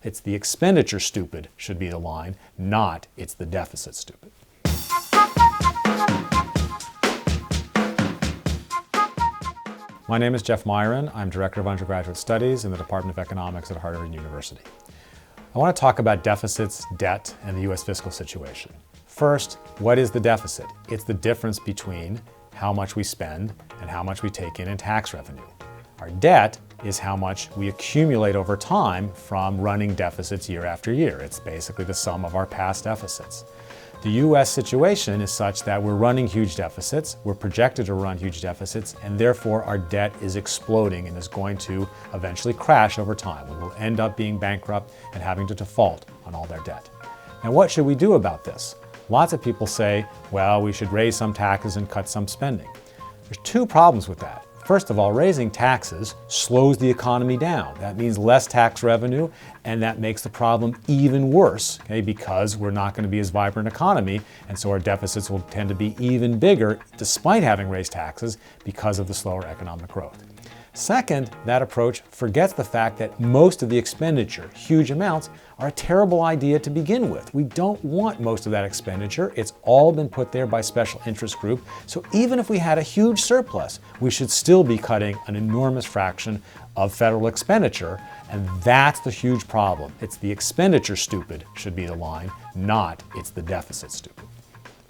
It's the expenditure stupid should be the line, not it's the deficit stupid. My name is Jeff Miron. I'm Director of Undergraduate Studies in the Department of Economics at Harvard University. I want to talk about deficits, debt, and the U.S. fiscal situation. First, what is the deficit? It's the difference between how much we spend and how much we take in tax revenue. Our debt is how much we accumulate over time from running deficits year after year. It's basically the sum of our past deficits. The U.S. situation is such that we're running huge deficits, we're projected to run huge deficits, and therefore our debt is exploding and is going to eventually crash over time. We will end up being bankrupt and having to default on all their debt. Now, what should we do about this? Lots of people say, well, we should raise some taxes and cut some spending. There's two problems with that. First of all, raising taxes slows the economy down. That means less tax revenue, and that makes the problem even worse, okay, because we're not going to be as vibrant economy, and so our deficits will tend to be even bigger despite having raised taxes because of the slower economic growth. Second, that approach forgets the fact that most of the expenditure, huge amounts, are a terrible idea to begin with. We don't want most of that expenditure. It's all been put there by special interest group. So even if we had a huge surplus, we should still be cutting an enormous fraction of federal expenditure. And that's the huge problem. It's the expenditure stupid should be the line, not it's the deficit stupid.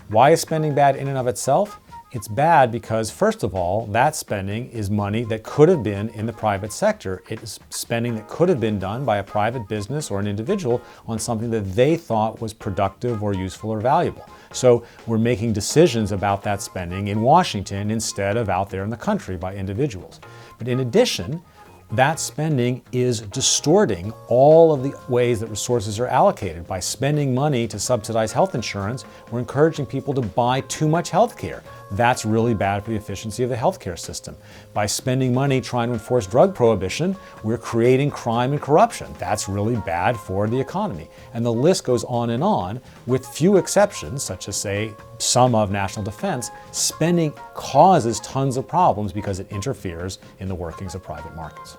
Why is spending bad in and of itself? It's bad because, first of all, that spending is money that could have been in the private sector. It is spending that could have been done by a private business or an individual on something that they thought was productive or useful or valuable. So we're making decisions about that spending in Washington instead of out there in the country by individuals. But in addition, that spending is distorting all of the ways that resources are allocated. By spending money to subsidize health insurance, we're encouraging people to buy too much health care. That's really bad for the efficiency of the healthcare system. By spending money trying to enforce drug prohibition, we're creating crime and corruption. That's really bad for the economy. And the list goes on, with few exceptions, such as, say, some of national defense. Spending causes tons of problems because it interferes in the workings of private markets.